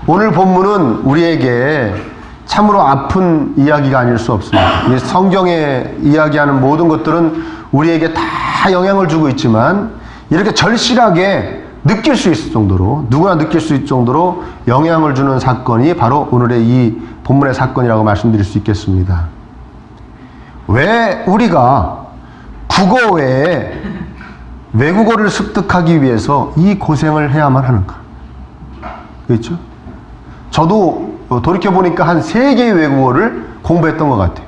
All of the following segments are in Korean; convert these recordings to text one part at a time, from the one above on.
오늘 본문은 우리에게 참으로 아픈 이야기가 아닐 수 없습니다. 성경에 이야기하는 모든 것들은 우리에게 다 영향을 주고 있지만 이렇게 절실하게 느낄 수 있을 정도로, 누구나 느낄 수 있을 정도로 영향을 주는 사건이 바로 오늘의 이 본문의 사건이라고 말씀드릴 수 있겠습니다. 왜 우리가 국어 외에 외국어를 습득하기 위해서 이 고생을 해야만 하는가? 그렇죠? 저도 돌이켜보니까 한 3개의 외국어를 공부했던 것 같아요.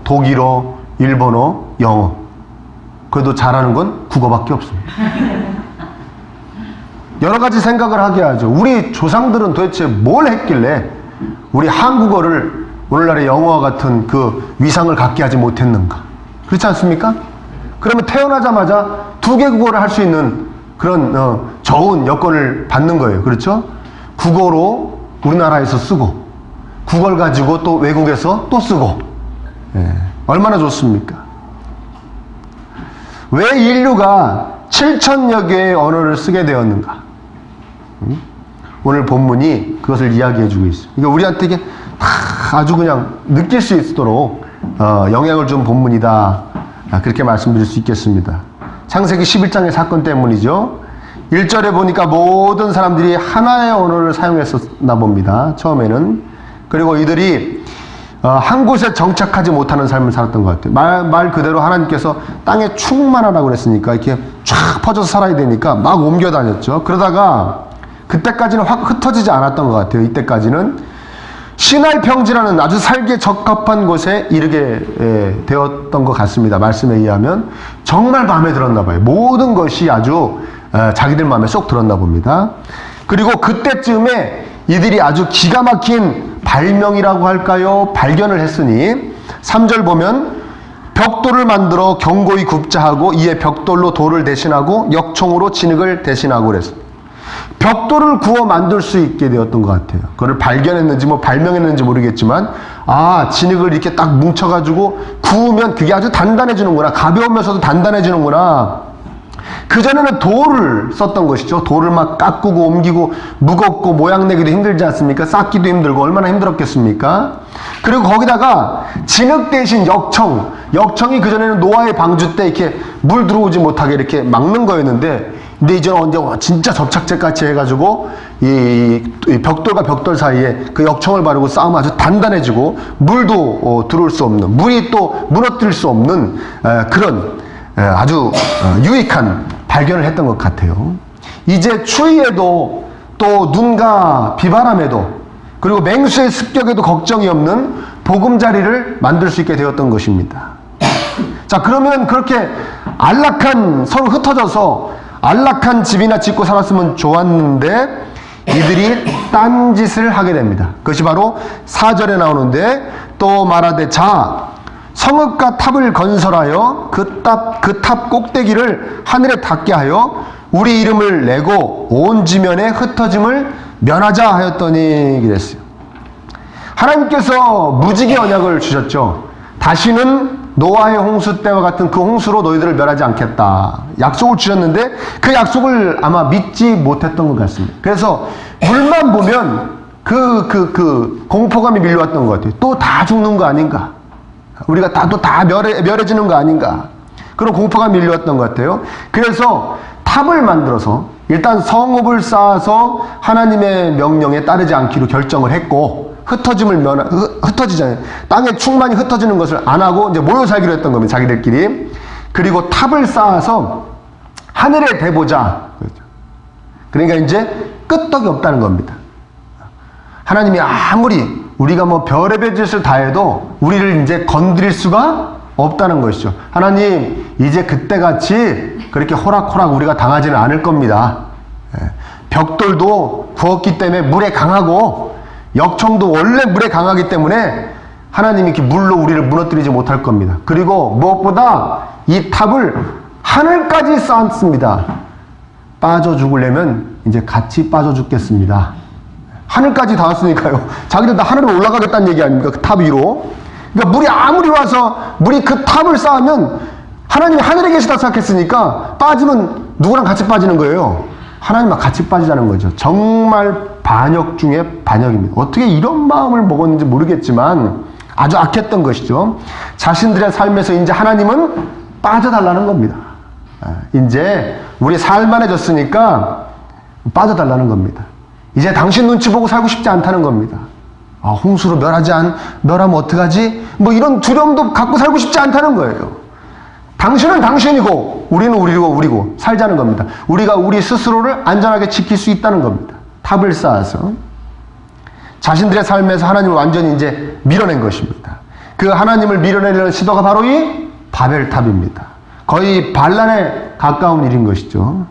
독일어, 일본어, 영어. 그래도 잘하는 건 국어밖에 없습니다. 여러 가지 생각을 하게 하죠. 우리 조상들은 도대체 뭘 했길래 우리 한국어를 오늘날의 영어와 같은 그 위상을 갖게 하지 못했는가? 그렇지 않습니까? 그러면 태어나자마자 2개 국어를 할 수 있는 그런 좋은 여건을 받는 거예요. 그렇죠? 국어로 우리나라에서 쓰고, 국어를 가지고 또 외국에서 또 쓰고, 얼마나 좋습니까? 왜 인류가 7,000여 개의 언어를 쓰게 되었는가? 오늘 본문이 그것을 이야기해주고 있어요. 그러니까 우리한테 이게 아주 그냥 느낄 수 있도록 영향을 준 본문이다. 그렇게 말씀드릴 수 있겠습니다. 창세기 11장의 사건 때문이죠. 1절에 보니까 모든 사람들이 하나의 언어를 사용했었나 봅니다. 처음에는. 그리고 이들이 한 곳에 정착하지 못하는 삶을 살았던 것 같아요. 말 그대로 하나님께서 땅에 충만하라고 그랬으니까 이렇게 쫙 퍼져서 살아야 되니까 막 옮겨 다녔죠. 그러다가 그때까지는 확 흩어지지 않았던 것 같아요. 이때까지는 시나이 평지라는 아주 살기에 적합한 곳에 이르게 되었던 것 같습니다. 말씀에 의하면 정말 마음에 들었나 봐요. 모든 것이 아주 자기들 마음에 쏙 들었나 봅니다. 그리고 그때쯤에 이들이 아주 기가 막힌 발명이라고 할까요? 발견을 했으니 3절 보면 벽돌을 만들어 견고히 굽자 하고 이에 벽돌로 돌을 대신하고 역청으로 진흙을 대신하고 그랬습니다. 벽돌을 구워 만들 수 있게 되었던 것 같아요. 그걸 발견했는지 발명했는지 모르겠지만 진흙을 이렇게 딱 뭉쳐가지고 구우면 그게 아주 단단해지는구나. 가벼우면서도 단단해지는구나. 그전에는 돌을 썼던 것이죠. 돌을 막 깎고 옮기고 무겁고 모양 내기도 힘들지 않습니까? 쌓기도 힘들고 얼마나 힘들었겠습니까? 그리고 거기다가 진흙 대신 역청이 그전에는 노아의 방주 때 이렇게 물 들어오지 못하게 이렇게 막는 거였는데, 근데 이제는 언제 진짜 접착제같이 해가지고 이 벽돌과 벽돌 사이에 그 역청을 바르고 쌓으면 아주 단단해지고 물도 들어올 수 없는, 물이 또 무너뜨릴 수 없는 그런 아주 유익한 발견을 했던 것 같아요. 이제 추위에도 또 눈과 비바람에도 그리고 맹수의 습격에도 걱정이 없는 보금자리를 만들 수 있게 되었던 것입니다. 자, 그러면 그렇게 서로 흩어져서 안락한 집이나 짓고 살았으면 좋았는데 이들이 딴짓을 하게 됩니다. 그것이 바로 4절에 나오는데 또 말하되 자 성읍과 탑을 건설하여 그 탑 꼭대기를 하늘에 닿게 하여 우리 이름을 내고 온 지면에 흩어짐을 면하자 하였더니 그랬어요. 하나님께서 무지개 언약을 주셨죠. 다시는 노아의 홍수 때와 같은 그 홍수로 너희들을 멸하지 않겠다. 약속을 주셨는데 그 약속을 아마 믿지 못했던 것 같습니다. 그래서 물만 보면 그 공포감이 밀려왔던 것 같아요. 또 다 죽는 거 아닌가? 우리가 다 멸해지는 거 아닌가? 그런 공포감이 밀려왔던 것 같아요. 그래서 탑을 만들어서 일단 성읍을 쌓아서 하나님의 명령에 따르지 않기로 결정을 했고, 흩어지잖아요. 땅에 충만히 흩어지는 것을 안 하고 이제 모여 살기로 했던 겁니다. 자기들끼리. 그리고 탑을 쌓아서 하늘에 대보자. 그러니까 이제 끄떡이 없다는 겁니다. 하나님이 아무리 우리가 별의별 짓을 다 해도 우리를 이제 건드릴 수가 없다는 것이죠. 하나님, 이제 그때같이 그렇게 호락호락 우리가 당하지는 않을 겁니다. 벽돌도 구웠기 때문에 물에 강하고 역청도 원래 물에 강하기 때문에 하나님이 이렇게 물로 우리를 무너뜨리지 못할 겁니다. 그리고 무엇보다 이 탑을 하늘까지 쌓았습니다. 빠져 죽으려면 이제 같이 빠져 죽겠습니다. 하늘까지 닿았으니까요. 자기들 다 하늘로 올라가겠다는 얘기 아닙니까? 그 탑 위로. 그러니까 물이 아무리 와서 물이 그 탑을 쌓으면 하나님이 하늘에 계시다 생각했으니까 빠지면 누구랑 같이 빠지는 거예요? 하나님과 같이 빠지자는 거죠. 정말 반역 중에 반역입니다. 어떻게 이런 마음을 먹었는지 모르겠지만 아주 악했던 것이죠. 자신들의 삶에서 이제 하나님은 빠져달라는 겁니다. 이제 우리 살만해졌으니까 빠져달라는 겁니다. 이제 당신 눈치 보고 살고 싶지 않다는 겁니다. 홍수로 멸하면 어떡하지? 뭐 이런 두려움도 갖고 살고 싶지 않다는 거예요. 당신은 당신이고 우리는 우리고 살자는 겁니다. 우리가 우리 스스로를 안전하게 지킬 수 있다는 겁니다. 탑을 쌓아서 자신들의 삶에서 하나님을 완전히 이제 밀어낸 것입니다. 그 하나님을 밀어내려는 시도가 바로 이 바벨탑입니다. 거의 반란에 가까운 일인 것이죠.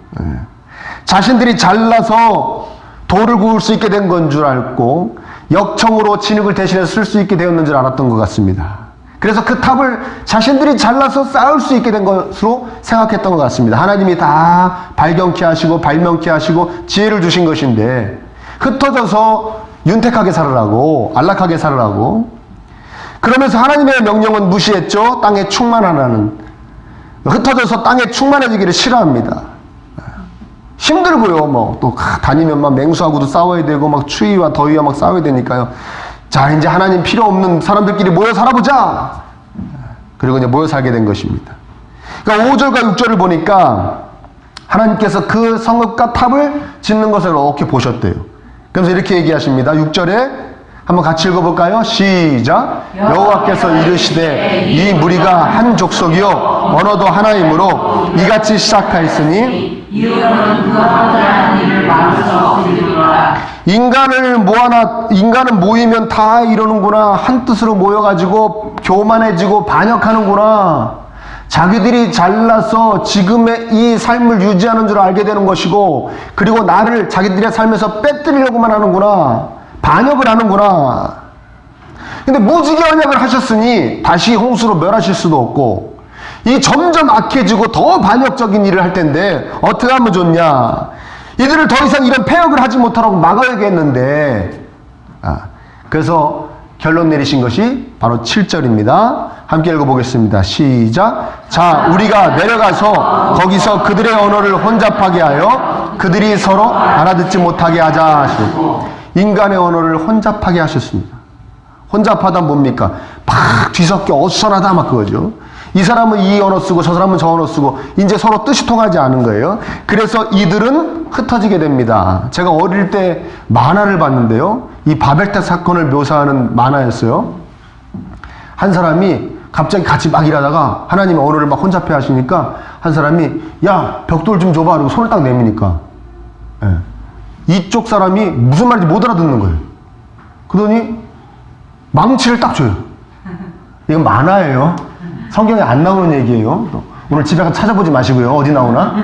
자신들이 잘나서 돌을 구울 수 있게 된 건 줄 알고 역청으로 진흙을 대신해서 쓸 수 있게 되었는 줄 알았던 것 같습니다. 그래서 그 탑을 자신들이 잘라서 쌓을 수 있게 된 것으로 생각했던 것 같습니다. 하나님이 다 발견케 하시고 발명케 하시고 지혜를 주신 것인데 흩어져서 윤택하게 살으라고, 안락하게 살으라고. 그러면서 하나님의 명령은 무시했죠. 땅에 충만하라는. 흩어져서 땅에 충만해지기를 싫어합니다. 힘들고요. 뭐 또 다니면 막 맹수하고도 싸워야 되고 막 추위와 더위와 막 싸워야 되니까요. 자, 이제 하나님 필요 없는 사람들끼리 모여 살아보자. 그리고 이제 모여 살게 된 것입니다. 그러니까 5절과 6절을 보니까 하나님께서 그 성읍과 탑을 짓는 것을 어떻게 보셨대요. 그래서 이렇게 얘기하십니다. 6절에 한번 같이 읽어볼까요? 시작. 여호와께서 이르시되 이 무리가 한 족속이요 언어도 하나이므로 이같이 시작하였으니 인간은 모이면 다 이러는구나. 한 뜻으로 모여가지고 교만해지고 반역하는구나. 자기들이 잘나서 지금의 이 삶을 유지하는 줄 알게 되는 것이고, 그리고 나를 자기들의 삶에서 빼뜨리려고만 하는구나. 반역을 하는구나. 근데 무지개 언약을 하셨으니 다시 홍수로 멸하실 수도 없고, 이 점점 악해지고 더 반역적인 일을 할 텐데 어떻게 하면 좋냐. 이들을 더 이상 이런 폐역을 하지 못하라고 막아야겠는데, 그래서 결론 내리신 것이 바로 7절입니다. 함께 읽어보겠습니다. 시작. 자, 우리가 내려가서 거기서 그들의 언어를 혼잡하게 하여 그들이 서로 알아듣지 못하게 하자 하시고, 인간의 언어를 혼잡하게 하셨습니다. 혼잡하다 뭡니까? 막 뒤섞여 어수선하다 막 그거죠. 이 사람은 이 언어 쓰고 저 사람은 저 언어 쓰고 이제 서로 뜻이 통하지 않은 거예요. 그래서 이들은 흩어지게 됩니다. 제가 어릴 때 만화를 봤는데요. 이 바벨탑 사건을 묘사하는 만화였어요. 한 사람이 갑자기 같이 막 일하다가 하나님의 언어를 막 혼잡해 하시니까 한 사람이 야, 벽돌 좀 줘봐. 그리고 손을 딱 내미니까 이쪽 사람이 무슨 말인지 못 알아듣는 거예요. 그러더니 망치를 딱 줘요. 이건 만화예요. 성경에 안 나오는 얘기예요. 오늘 집에 가서 찾아보지 마시고요. 어디 나오나?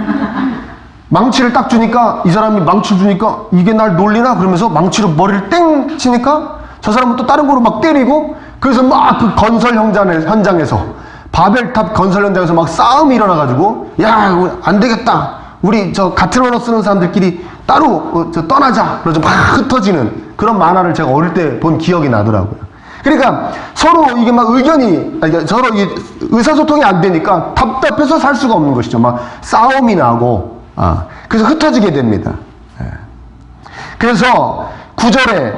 망치를 딱 주니까 이 사람이 망치를 주니까 이게 날 놀리나? 그러면서 망치로 머리를 땡 치니까 저 사람은 또 다른 거로 막 때리고, 그래서 막 그 건설 현장에서 바벨탑 건설 현장에서 막 싸움이 일어나가지고 야, 안 되겠다. 우리 저 같은 언어 쓰는 사람들끼리 따로 떠나자. 그래서 막 흩어지는 그런 만화를 제가 어릴 때 본 기억이 나더라고요. 그러니까 서로 이게 막 서로 이게 의사소통이 안 되니까 답답해서 살 수가 없는 것이죠. 막 싸움이 나고, 그래서 흩어지게 됩니다. 그래서 9절에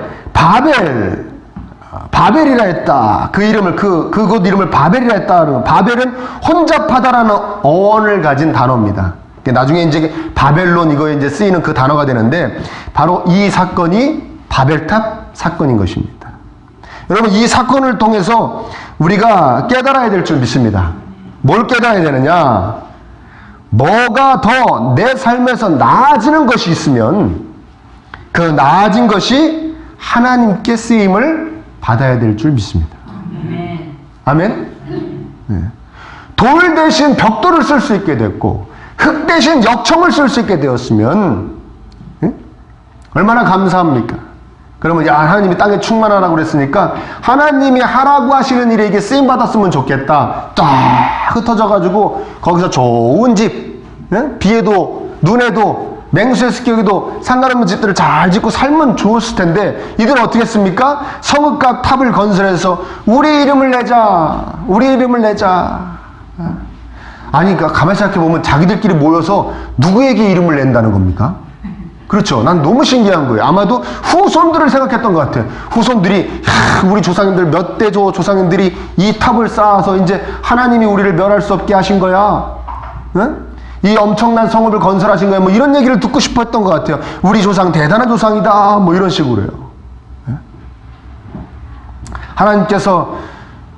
바벨이라 했다. 그 이름을, 그곳 이름을 바벨이라 했다. 바벨은 혼잡하다라는 어원을 가진 단어입니다. 나중에 이제 바벨론 이거에 이제 쓰이는 그 단어가 되는데, 바로 이 사건이 바벨탑 사건인 것입니다. 여러분, 이 사건을 통해서 우리가 깨달아야 될 줄 믿습니다. 뭘 깨달아야 되느냐? 뭐가 더 내 삶에서 나아지는 것이 있으면 그 나아진 것이 하나님께 쓰임을 받아야 될 줄 믿습니다. 아멘? 네. 돌 대신 벽돌을 쓸 수 있게 됐고 흙 대신 역청을 쓸 수 있게 되었으면 얼마나 감사합니까? 그러면 야, 하나님이 땅에 충만하라고 그랬으니까 하나님이 하라고 하시는 일에 이게 쓰임받았으면 좋겠다. 딱 흩어져가지고 거기서 좋은 집, 비에도 눈에도 맹수의 습격에도 상관없는 집들을 잘 짓고 살면 좋았을 텐데, 이들은 어떻게 했습니까? 성읍과 탑을 건설해서 우리 이름을 내자. 아니, 그러니까 가만히 생각해보면 자기들끼리 모여서 누구에게 이름을 낸다는 겁니까? 그렇죠. 난 너무 신기한 거예요. 아마도 후손들을 생각했던 것 같아요. 후손들이 우리 조상님들 몇 대 조상님들이 이 탑을 쌓아서 이제 하나님이 우리를 멸할 수 없게 하신 거야. 응? 이 엄청난 성읍을 건설하신 거야. 뭐 이런 얘기를 듣고 싶어 했던 것 같아요. 우리 조상 대단한 조상이다. 뭐 이런 식으로요. 하나님께서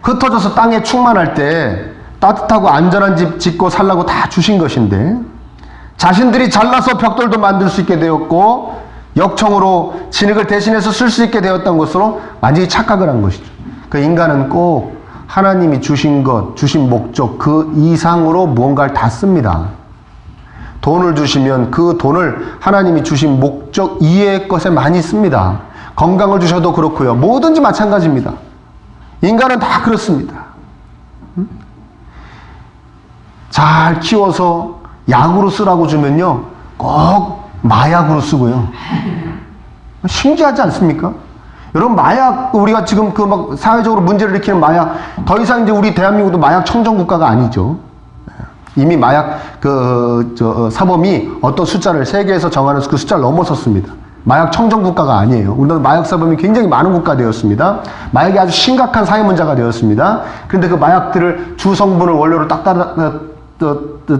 흩어져서 땅에 충만할 때 따뜻하고 안전한 집 짓고 살라고 다 주신 것인데 자신들이 잘나서 벽돌도 만들 수 있게 되었고 역청으로 진흙을 대신해서 쓸 수 있게 되었던 것으로 완전히 착각을 한 것이죠. 그 인간은 꼭 하나님이 주신 것, 주신 목적 그 이상으로 무언가를 다 씁니다. 돈을 주시면 그 돈을 하나님이 주신 목적 이외의 것에 많이 씁니다. 건강을 주셔도 그렇고요. 뭐든지 마찬가지입니다. 인간은 다 그렇습니다. 잘 키워서 약으로 쓰라고 주면요 꼭 마약으로 쓰고요. 신기하지 않습니까? 여러분 마약 우리가 지금 그 막 사회적으로 문제를 일으키는 마약 더 이상 이제 우리 대한민국도 마약 청정 국가가 아니죠. 이미 마약 사범이 어떤 숫자를 세계에서 정하는 그 숫자를 넘어섰습니다. 마약 청정 국가가 아니에요. 우리나라 마약 사범이 굉장히 많은 국가 되었습니다. 마약이 아주 심각한 사회 문제가 되었습니다. 그런데 그 마약들을 주성분을 원료로 딱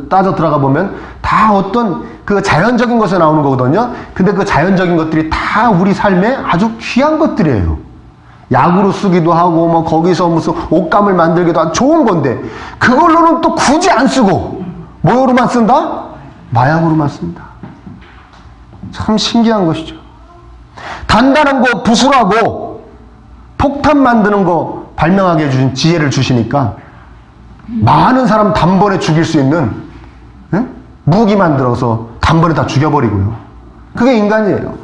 따져 들어가 보면 다 어떤 그 자연적인 것에 나오는 거거든요. 근데 그 자연적인 것들이 다 우리 삶에 아주 귀한 것들이에요. 약으로 쓰기도 하고 뭐 거기서 무슨 옷감을 만들기도 하고 좋은 건데 그걸로는 또 굳이 안 쓰고 뭐로만 쓴다? 마약으로만 쓴다. 참 신기한 것이죠. 단단한 거 부수라고 폭탄 만드는 거 발명하게 해주신 지혜를 주시니까 많은 사람 단번에 죽일 수 있는 무기 만들어서 단번에 다 죽여버리고요. 그게 인간이에요.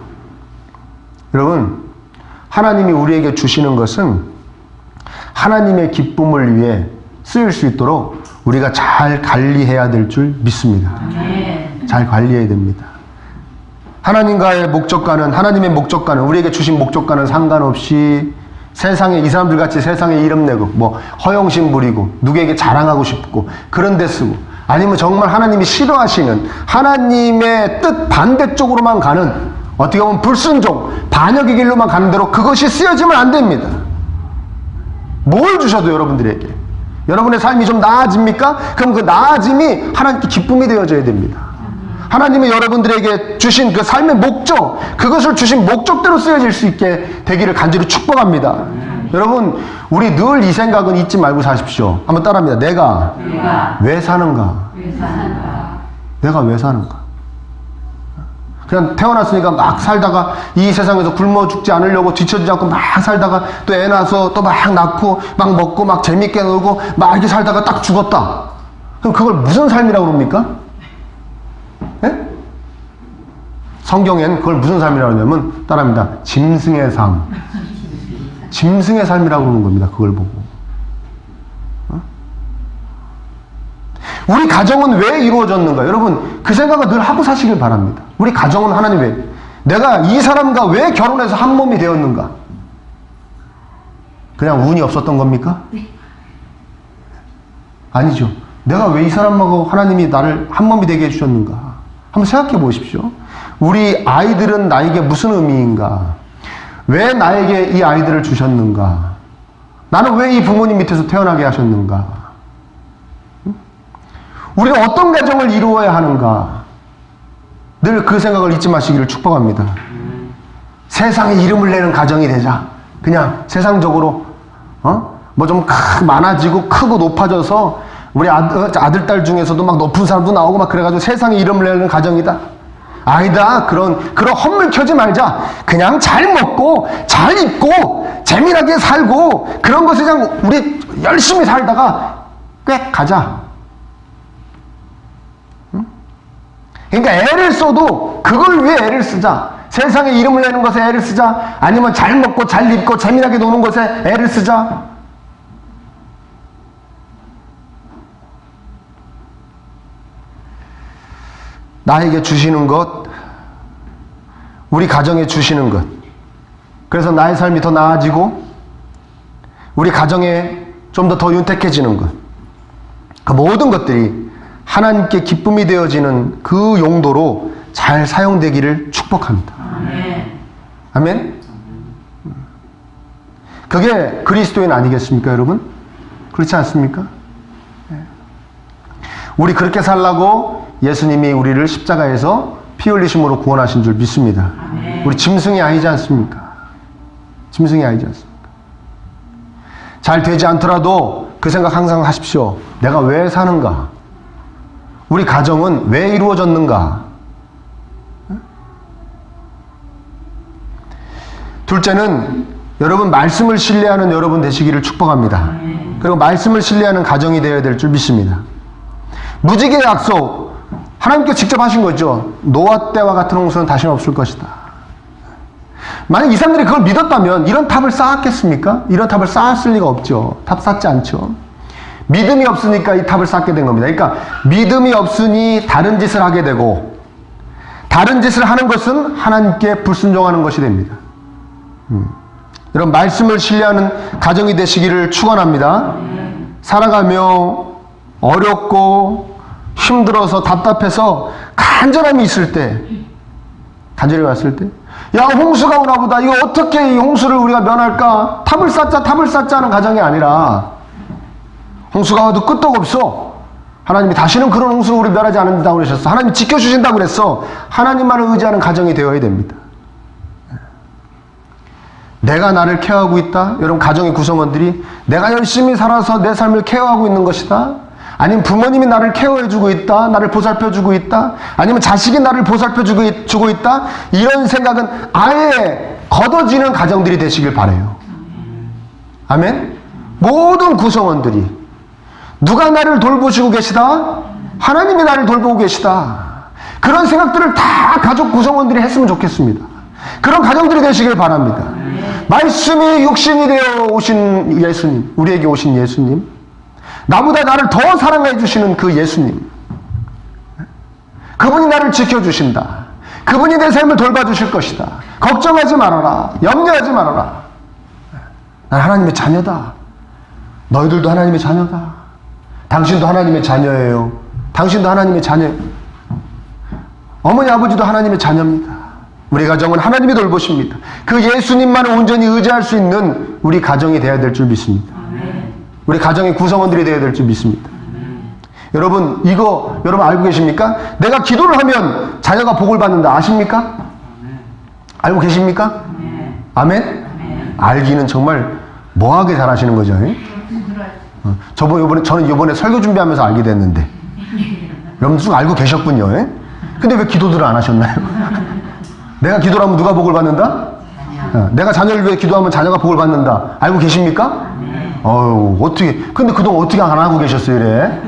여러분 하나님이 우리에게 주시는 것은 하나님의 기쁨을 위해 쓰일 수 있도록 우리가 잘 관리해야 될 줄 믿습니다. 잘 관리해야 됩니다. 하나님과의 목적과는 하나님의 목적과는 우리에게 주신 목적과는 상관없이 세상에 이 사람들 같이 세상에 이름 내고 뭐 허영심 부리고 누구에게 자랑하고 싶고 그런 데 쓰고 아니면 정말 하나님이 싫어하시는 하나님의 뜻 반대쪽으로만 가는 어떻게 보면 불순종 반역의 길로만 가는 대로 그것이 쓰여지면 안 됩니다. 뭘 주셔도 여러분들에게 여러분의 삶이 좀 나아집니까? 그럼 그 나아짐이 하나님께 기쁨이 되어져야 됩니다. 하나님이 여러분들에게 주신 그 삶의 목적 그것을 주신 목적대로 쓰여질 수 있게 되기를 간절히 축복합니다. 여러분 우리 늘 이 생각은 잊지 말고 사십시오. 한번 따라합니다. 내가 왜 사는가? 내가 왜 사는가? 그냥 태어났으니까 막 살다가 이 세상에서 굶어 죽지 않으려고 뒤처지지 않고 막 살다가 또 애 낳아서 또 막 낳고 막 먹고 막 재밌게 놀고 막 이렇게 살다가 딱 죽었다. 그럼 그걸 무슨 삶이라고 그럽니까? 예? 성경엔 그걸 무슨 삶이라고 하냐면 따라합니다. 짐승의 삶. 짐승의 삶이라고 그러는 겁니다. 그걸 보고. 우리 가정은 왜 이루어졌는가? 여러분 그 생각을 늘 하고 사시길 바랍니다. 우리 가정은 하나님 왜 내가 이 사람과 왜 결혼해서 한 몸이 되었는가? 그냥 운이 없었던 겁니까? 아니죠. 내가 왜 이 사람하고 하나님이 나를 한 몸이 되게 해주셨는가? 한번 생각해 보십시오. 우리 아이들은 나에게 무슨 의미인가? 왜 나에게 이 아이들을 주셨는가? 나는 왜 이 부모님 밑에서 태어나게 하셨는가? 우리가 어떤 가정을 이루어야 하는가? 늘 그 생각을 잊지 마시기를 축복합니다. 세상에 이름을 내는 가정이 되자. 그냥 세상적으로 뭐 좀 많아지고 크고 높아져서 우리 아들, 딸 중에서도 막 높은 사람도 나오고 막 그래가지고 세상에 이름을 내는 가정이다. 아니다. 그런 헛물 켜지 말자. 그냥 잘 먹고 잘 입고 재미나게 살고 그런 것에 그냥 우리 열심히 살다가 꽤 가자. 그러니까 애를 써도 그걸 위해 애를 쓰자. 세상에 이름을 내는 것에 애를 쓰자. 아니면 잘 먹고 잘 입고 재미나게 노는 것에 애를 쓰자. 나에게 주시는 것, 우리 가정에 주시는 것, 그래서 나의 삶이 더 나아지고 우리 가정에 좀 더 윤택해지는 것, 그 모든 것들이 하나님께 기쁨이 되어지는 그 용도로 잘 사용되기를 축복합니다. 아멘? 그게 그리스도인 아니겠습니까, 여러분? 그렇지 않습니까? 우리 그렇게 살라고 예수님이 우리를 십자가에서 피 흘리심으로 구원하신 줄 믿습니다. 우리 짐승이 아니지 않습니까? 짐승이 아니지 않습니까? 잘 되지 않더라도 그 생각 항상 하십시오. 내가 왜 사는가? 우리 가정은 왜 이루어졌는가? 둘째는 여러분 말씀을 신뢰하는 여러분 되시기를 축복합니다. 그리고 말씀을 신뢰하는 가정이 되어야 될 줄 믿습니다. 무지개의 약속 하나님께 직접 하신 거죠. 노아 때와 같은 홍수는 다시는 없을 것이다. 만약 이 사람들이 그걸 믿었다면 이런 탑을 쌓았겠습니까? 이런 탑을 쌓았을 리가 없죠. 탑 쌓지 않죠. 믿음이 없으니까 이 탑을 쌓게 된 겁니다. 그러니까 믿음이 없으니 다른 짓을 하게 되고 다른 짓을 하는 것은 하나님께 불순종하는 것이 됩니다. 이런 말씀을 신뢰하는 가정이 되시기를 축원합니다. 살아가며 어렵고 힘들어서 답답해서 간절함이 있을 때, 간절히 왔을 때, 야, 홍수가 오나 보다. 이거 어떻게 이 홍수를 우리가 면할까? 탑을 쌓자 하는 가정이 아니라 홍수가 와도 끄떡 없어. 하나님이 다시는 그런 홍수를 우리 면하지 않는다고 그러셨어. 하나님이 지켜주신다고 그랬어. 하나님만을 의지하는 가정이 되어야 됩니다. 내가 나를 케어하고 있다. 여러분 가정의 구성원들이 내가 열심히 살아서 내 삶을 케어하고 있는 것이다. 아니면 부모님이 나를 케어해주고 있다. 나를 보살펴주고 있다. 아니면 자식이 나를 보살펴주고 있다. 이런 생각은 아예 걷어지는 가정들이 되시길 바라요. 아멘? 모든 구성원들이 누가 나를 돌보시고 계시다? 하나님이 나를 돌보고 계시다. 그런 생각들을 다 가족 구성원들이 했으면 좋겠습니다. 그런 가정들이 되시길 바랍니다. 말씀이 육신이 되어 오신 예수님, 우리에게 오신 예수님, 나보다 나를 더 사랑해 주시는 그 예수님, 그분이 나를 지켜주신다. 그분이 내 삶을 돌봐주실 것이다. 걱정하지 말아라. 염려하지 말아라. 난 하나님의 자녀다. 너희들도 하나님의 자녀다. 당신도 하나님의 자녀예요. 당신도 하나님의 자녀예요. 어머니 아버지도 하나님의 자녀입니다. 우리 가정은 하나님이 돌보십니다. 그 예수님만을 온전히 의지할 수 있는 우리 가정이 되어야 될 줄 믿습니다. 우리 가정의 구성원들이 되어야 될 줄 믿습니다. 여러분 이거 여러분 알고 계십니까? 내가 기도를 하면 자녀가 복을 받는다. 아십니까? 알고 계십니까? 아멘? 알기는 정말 뭐하게 잘하시는 거죠. 저는 이번에 설교 준비하면서 알게 됐는데 여러분 쭉 알고 계셨군요. 근데 왜 기도들을 안 하셨나요? 내가 기도를 하면 누가 복을 받는다? 내가 자녀를 위해 기도하면 자녀가 복을 받는다. 알고 계십니까? 어떻게, 근데 그동안 어떻게 안 하고 계셨어요, 이래?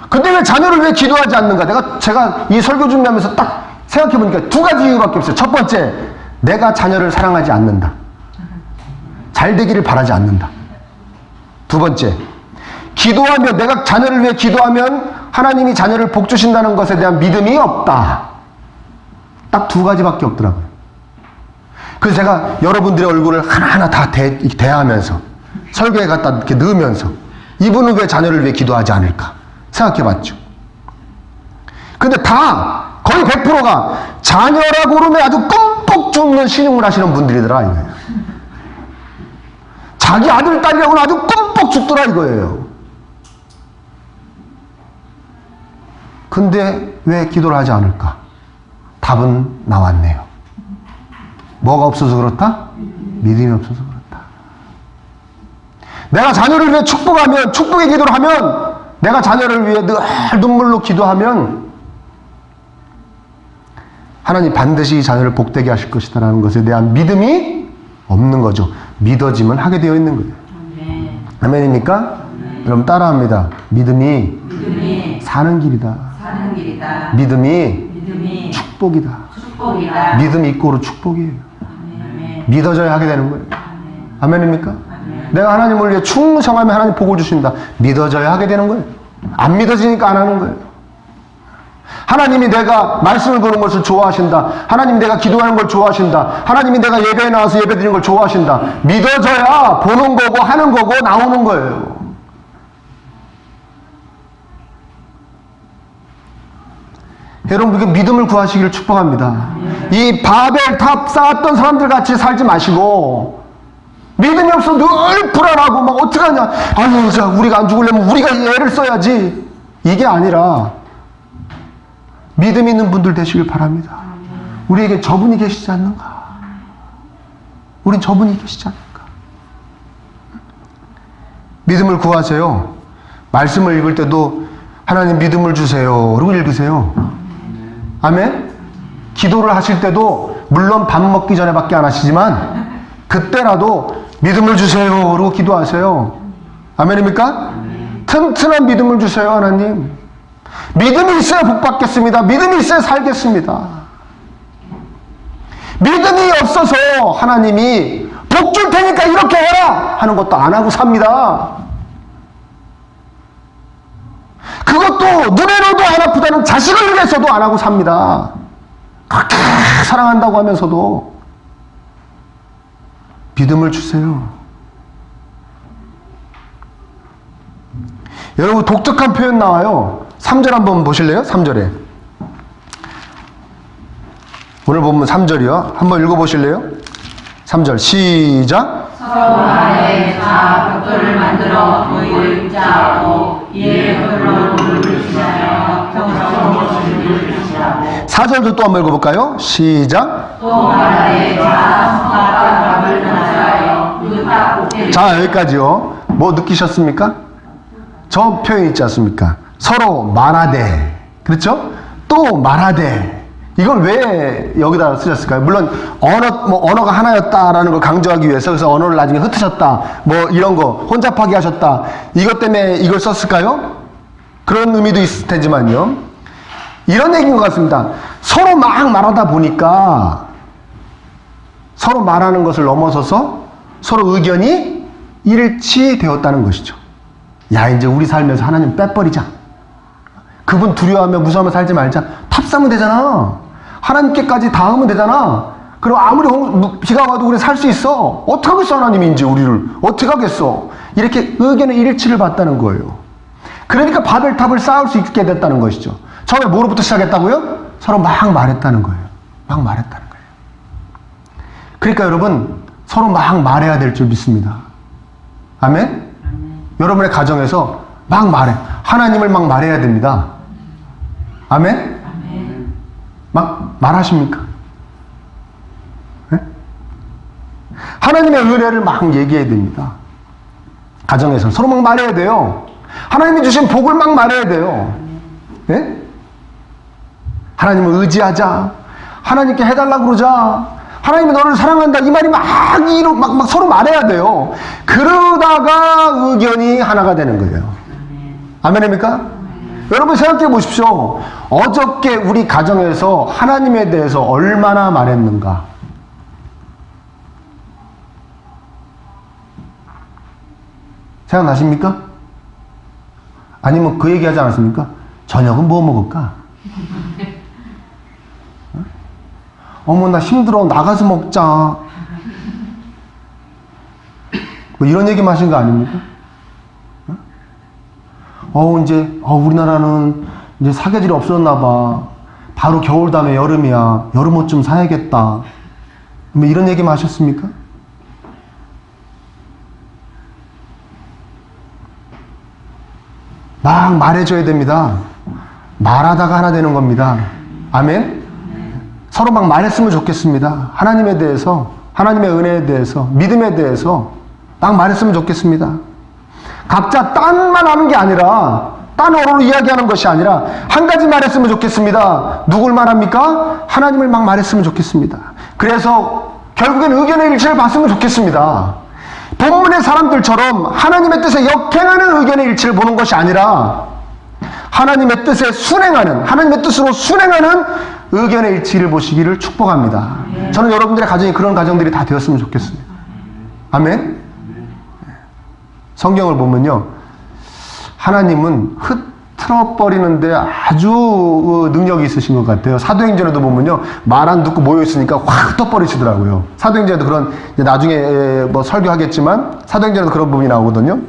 근데 왜 자녀를 위해 기도하지 않는가? 제가 이 설교 준비하면서 딱 생각해보니까 두 가지 이유밖에 없어요. 첫 번째, 내가 자녀를 사랑하지 않는다. 잘 되기를 바라지 않는다. 두 번째, 기도하면, 내가 자녀를 위해 기도하면 하나님이 자녀를 복 주신다는 것에 대한 믿음이 없다. 딱 두 가지밖에 없더라고요. 그래서 제가 여러분들의 얼굴을 하나하나 다 대하면서 설교에 갖다 이렇게 넣으면서 이분은 왜 자녀를 위해 기도하지 않을까 생각해 봤죠. 근데 다 거의 100%가 자녀라고 그러면 아주 껌뻑 죽는 신용을 하시는 분들이더라 이거예요. 자기 아들 딸이라고는 아주 껌뻑 죽더라 이거예요. 근데 왜 기도를 하지 않을까? 답은 나왔네요. 뭐가 없어서 그렇다? 믿음이 없어서 그렇다. 내가 자녀를 위해 축복하면, 축복의 기도를 하면, 내가 자녀를 위해 늘 눈물로 기도하면 하나님 반드시 자녀를 복되게 하실 것이다 라는 것에 대한 믿음이 없는 거죠. 믿어지면 하게 되어 있는 거예요. 아멘입니까? 여러분 따라합니다. 믿음이 사는 길이다. 믿음이 축복이다. 믿음이 있고로 축복이에요. 믿어져야 하게 되는 거예요. 아멘입니까? 내가 하나님을 위해 충성하면 하나님 복을 주신다. 믿어져야 하게 되는 거예요. 안 믿어지니까 안 하는 거예요. 하나님이 내가 말씀을 보는 것을 좋아하신다. 하나님이 내가 기도하는 걸 좋아하신다. 하나님이 내가 예배에 나와서 예배 드리는 걸 좋아하신다. 믿어져야 보는 거고 하는 거고 나오는 거예요. 여러분, 이게 믿음을 구하시기를 축복합니다. 이 바벨 탑 쌓았던 사람들 같이 살지 마시고, 믿음이 없어 늘 불안하고 막 어떡하냐, 아유 자 우리가 안 죽으려면 우리가 애를 써야지, 이게 아니라 믿음 있는 분들 되시길 바랍니다. 우리에게 저분이 계시지 않는가? 우린 저분이 계시지 않는가? 믿음을 구하세요. 말씀을 읽을 때도 하나님 믿음을 주세요 그러고 읽으세요. 아멘? 기도를 하실 때도 물론 밥 먹기 전에밖에 안 하시지만 그때라도 믿음을 주세요 그러고 기도하세요. 아멘입니까? 튼튼한 믿음을 주세요. 하나님, 믿음이 있어야 복 받겠습니다. 믿음이 있어야 살겠습니다. 믿음이 없어서 하나님이 복 줄 테니까 이렇게 해라 하는 것도 안 하고 삽니다. 그것도 눈에로도 안 아프다는 자식을 위해서도 안 하고 삽니다. 그렇게 사랑한다고 하면서도. 믿음을 주세요. 여러분, 독특한 표현 나와요. 3절 한번 보실래요? 3절에. 오늘 본문 3절이요. 한번 읽어보실래요? 3절 시작. 서로 간에 자 벽돌을 만들어 너희를 입자하고 이에 흙으로 돌을 칠하여 경성을 칠하고. 4절도 또 한번 읽어볼까요? 시작. 또 바다에 자 성과 탑을 건설하여 그 탑 꼭대기. 자, 여기까지요. 뭐 느끼셨습니까? 저 표현 있지 않습니까? 서로 말하되, 그렇죠? 또 말하되. 이걸 왜 여기다 쓰셨을까요? 물론 언어가 하나였다라는 걸 강조하기 위해서, 그래서 언어를 나중에 흩으셨다, 뭐 이런 거 혼잡하게 하셨다, 이것 때문에 이걸 썼을까요? 그런 의미도 있을 테지만요, 이런 얘기인 것 같습니다. 서로 막 말하다 보니까 서로 말하는 것을 넘어서서 서로 의견이 일치되었다는 것이죠. 야, 이제 우리 살면서 하나님 빼버리자, 그분 두려워하며 무서워하며 살지 말자, 탑 쌓으면 되잖아. 하나님께까지 닿으면 되잖아. 그럼 아무리 비가 와도 우리 살 수 있어. 어떻게 하겠어, 하나님이 이제 우리를 어떻게 하겠어. 이렇게 의견의 일치를 봤다는 거예요. 그러니까 바벨탑을 쌓을 수 있게 됐다는 것이죠. 처음에 뭐로부터 시작했다고요? 서로 막 말했다는 거예요. 막 말했다는 거예요. 그러니까 여러분, 서로 막 말해야 될 줄 믿습니다. 아멘? 여러분의 가정에서 막 말해. 하나님을 막 말해야 됩니다. 아멘? 막 말하십니까? 네? 하나님의 은혜를 막 얘기해야 됩니다. 가정에서 서로 막 말해야 돼요. 하나님이 주신 복을 막 말해야 돼요. 네? 하나님을 의지하자, 하나님께 해달라고 그러자, 하나님이 너를 사랑한다, 이 말이 막 서로 말해야 돼요. 그러다가 의견이 하나가 되는 거예요. 아멘입니까? 여러분 생각해 보십시오. 어저께 우리 가정에서 하나님에 대해서 얼마나 말했는가? 생각나십니까? 아니면 그 얘기 하지 않았습니까? 저녁은 뭐 먹을까? 어머, 나 힘들어, 나가서 먹자, 뭐 이런 얘기만 하신 거 아닙니까? 이제 우리나라는 이제 사계절이 없어졌나 봐. 바로 겨울 다음에 여름이야. 여름 옷 좀 사야겠다. 뭐 이런 얘기만 하셨습니까? 막 말해줘야 됩니다. 말하다가 하나 되는 겁니다. 아멘? 서로 막 말했으면 좋겠습니다. 하나님에 대해서, 하나님의 은혜에 대해서, 믿음에 대해서 막 말했으면 좋겠습니다. 각자 딴만 하는 게 아니라, 딴 언어로 이야기하는 것이 아니라 한 가지 말했으면 좋겠습니다. 누굴 말합니까? 하나님을 막 말했으면 좋겠습니다. 그래서 결국엔 의견의 일치를 봤으면 좋겠습니다. 본문의 사람들처럼 하나님의 뜻에 역행하는 의견의 일치를 보는 것이 아니라 하나님의 뜻에 순행하는, 하나님의 뜻으로 순행하는 의견의 일치를 보시기를 축복합니다. 저는 여러분들의 가정이 그런 가정들이 다 되었으면 좋겠습니다. 아멘? 성경을 보면요, 하나님은 흐트러버리는데 아주 능력이 있으신 것 같아요. 사도행전에도 보면요, 말 안 듣고 모여있으니까 확 흩어버리시더라고요. 사도행전에도 그런, 나중에 뭐 설교하겠지만 사도행전에도 그런 부분이 나오거든요.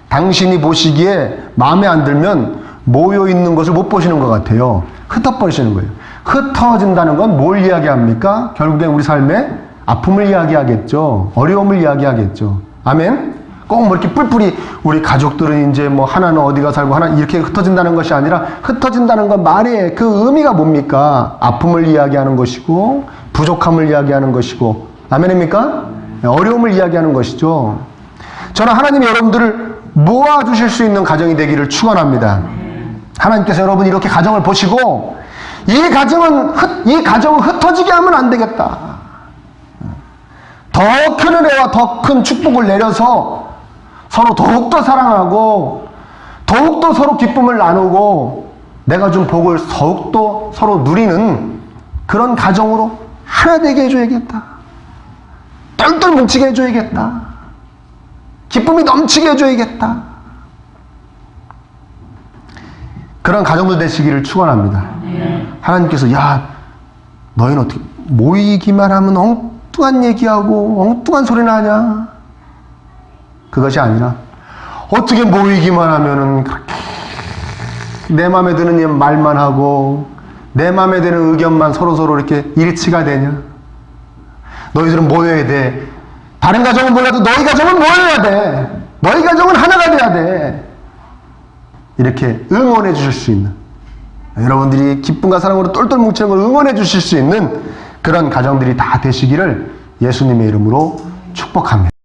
당신이 보시기에 마음에 안 들면 모여있는 것을 못 보시는 것 같아요. 흩어버리시는 거예요. 흩어진다는 건 뭘 이야기합니까? 결국엔 우리 삶의 아픔을 이야기하겠죠. 어려움을 이야기하겠죠. 아멘? 꼭 뭐 이렇게 뿔뿔이 우리 가족들은 이제 뭐 하나는 어디가 살고 하나 이렇게 흩어진다는 것이 아니라 흩어진다는 건 말의 그 의미가 뭡니까? 아픔을 이야기하는 것이고 부족함을 이야기하는 것이고 아멘입니까? 어려움을 이야기하는 것이죠. 저는 하나님이 여러분들을 모아주실 수 있는 가정이 되기를 축원합니다. 하나님께서 여러분 이렇게 가정을 보시고 이 가정은 흩어지게 하면 안 되겠다. 더 큰 은혜와 더 큰 축복을 내려서 서로 더욱더 사랑하고 더욱더 서로 기쁨을 나누고 내가 준 복을 더욱더 서로 누리는 그런 가정으로 하나 되게 해줘야겠다. 똘똘 뭉치게 해줘야겠다. 기쁨이 넘치게 해줘야겠다. 그런 가정들 되시기를 축원합니다. 하나님께서 야 너희는 어떻게 모이기만 하면 엉뚱한 얘기하고 엉뚱한 소리나 하냐? 그것이 아니라 어떻게 모이기만 하면은 그렇게 내 마음에 드는 말만 하고 내 마음에 드는 의견만 서로 이렇게 일치가 되냐? 너희들은 모여야 돼. 다른 가정은 몰라도 너희 가정은 모여야 돼. 너희 가정은 하나가 돼야 돼. 이렇게 응원해 주실 수 있는, 여러분들이 기쁨과 사랑으로 똘똘 뭉치는 걸 응원해 주실 수 있는 그런 가정들이 다 되시기를 예수님의 이름으로 축복합니다.